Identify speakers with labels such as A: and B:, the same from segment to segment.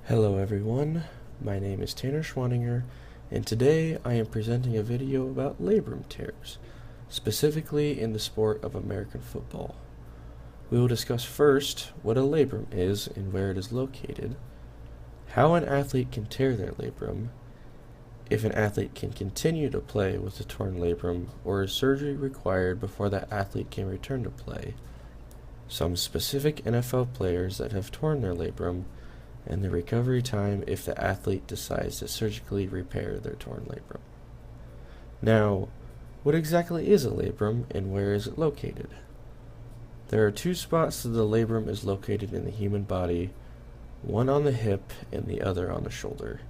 A: Hello everyone, my name is Tanner Schwaninger, and today I am presenting a video about labrum tears, specifically in the sport of American football. We will discuss first what a labrum is and where it is located, how an athlete can tear their labrum, if an athlete can continue to play with a torn labrum, or is surgery required before that athlete can return to play, some specific NFL players that have torn their labrum, and the recovery time if the athlete decides to surgically repair their torn labrum. Now, what exactly is a labrum and where is it located? There are two spots that the labrum is located in the human body, one on the hip and the other on the shoulder.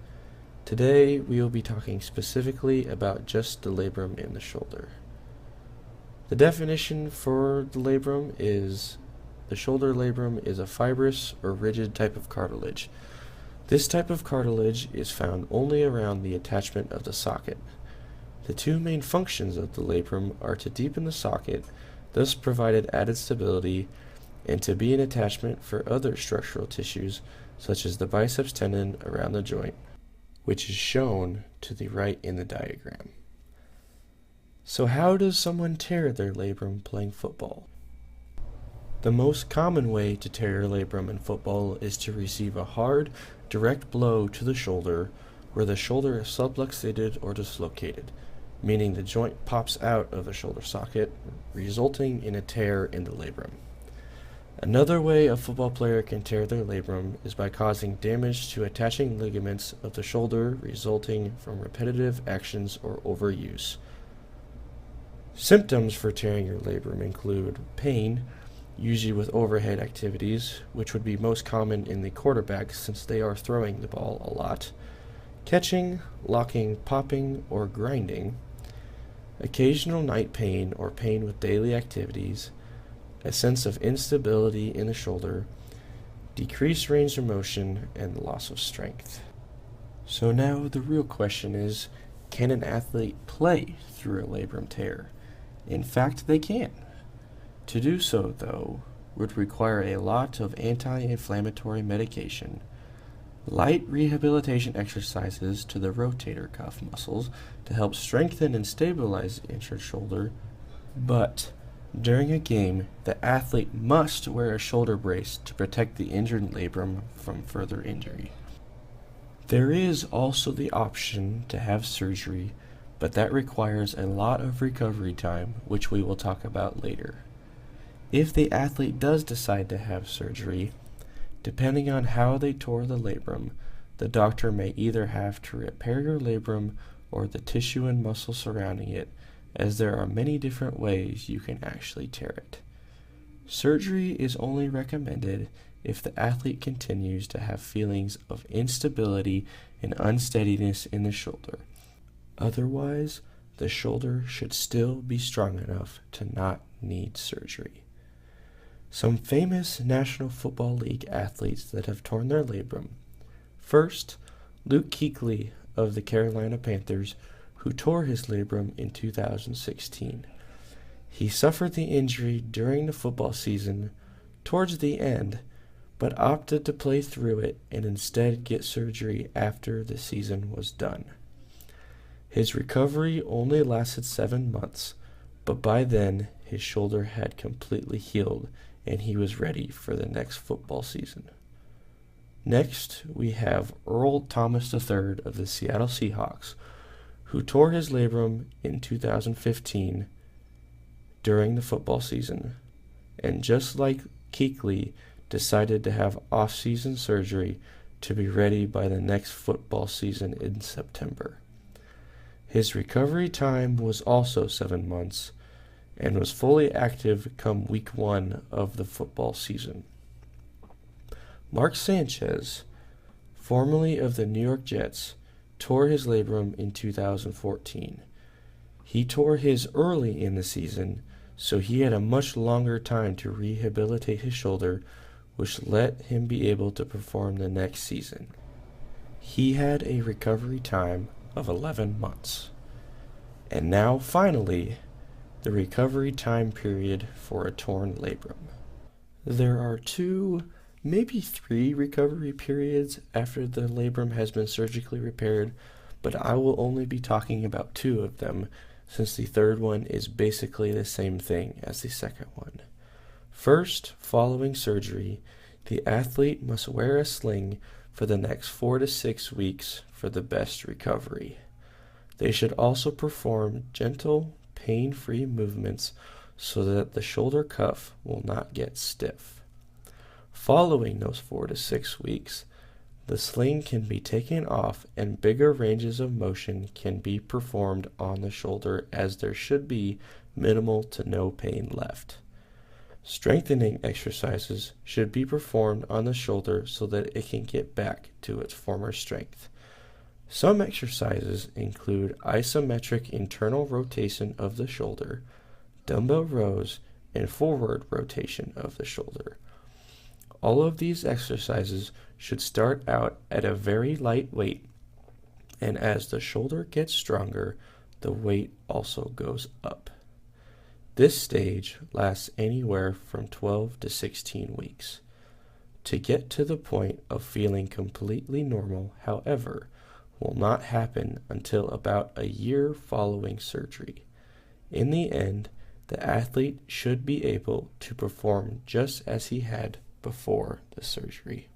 A: Today, we will be talking specifically about just the labrum in the shoulder. The definition for the labrum is the shoulder labrum is a fibrous or rigid type of cartilage. This type of cartilage is found only around the attachment of the socket. The two main functions of the labrum are to deepen the socket, thus provided added stability, and to be an attachment for other structural tissues such as the biceps tendon around the joint, which is shown to the right in the diagram. So how does someone tear their labrum playing football? The most common way to tear your labrum in football is to receive a hard, direct blow to the shoulder where the shoulder is subluxated or dislocated, meaning the joint pops out of the shoulder socket, resulting in a tear in the labrum. Another way a football player can tear their labrum is by causing damage to attaching ligaments of the shoulder resulting from repetitive actions or overuse. Symptoms for tearing your labrum include pain, usually with overhead activities, which would be most common in the quarterback since they are throwing the ball a lot, catching, locking, popping, or grinding, occasional night pain or pain with daily activities, a sense of instability in the shoulder, decreased range of motion, and loss of strength. So now the real question is, can an athlete play through a labrum tear? In fact, they can. To do so, though, would require a lot of anti-inflammatory medication, light rehabilitation exercises to the rotator cuff muscles to help strengthen and stabilize the injured shoulder, but during a game, the athlete must wear a shoulder brace to protect the injured labrum from further injury. There is also the option to have surgery, but that requires a lot of recovery time, which we will talk about later. If the athlete does decide to have surgery, depending on how they tore the labrum, the doctor may either have to repair your labrum or the tissue and muscle surrounding it, as there are many different ways you can actually tear it. Surgery is only recommended if the athlete continues to have feelings of instability and unsteadiness in the shoulder. Otherwise, the shoulder should still be strong enough to not need surgery. Some famous National Football League athletes that have torn their labrum. First, Luke Kuechly of the Carolina Panthers, who tore his labrum in 2016. He suffered the injury during the football season towards the end, but opted to play through it and instead get surgery after the season was done. His recovery only lasted 7 months, but by then his shoulder had completely healed and he was ready for the next football season. Next, we have Earl Thomas III of the Seattle Seahawks, who tore his labrum in 2015 during the football season, and just like Kuechly, decided to have off-season surgery to be ready by the next football season in September. His recovery time was also 7 months, and was fully active come week 1 of the football season. Mark Sanchez, formerly of the New York Jets, tore his labrum in 2014. He tore his early in the season, so he had a much longer time to rehabilitate his shoulder, which let him be able to perform the next season. He had a recovery time of 11 months. And now, finally, the recovery time period for a torn labrum. There are two maybe 3 recovery periods after the labrum has been surgically repaired, but I will only be talking about 2 of them, since the third one is basically the same thing as the second one. First, following surgery, the athlete must wear a sling for the next 4 to 6 weeks for the best recovery. They should also perform gentle, pain-free movements so that the shoulder cuff will not get stiff. Following those 4 to 6 weeks, the sling can be taken off and bigger ranges of motion can be performed on the shoulder, as there should be minimal to no pain left. Strengthening exercises should be performed on the shoulder so that it can get back to its former strength. Some exercises include isometric internal rotation of the shoulder, dumbbell rows, and forward rotation of the shoulder. All of these exercises should start out at a very light weight, and as the shoulder gets stronger, the weight also goes up. This stage lasts anywhere from 12 to 16 weeks. To get to the point of feeling completely normal, however, will not happen until about a year following surgery. In the end, the athlete should be able to perform just as he had before the surgery.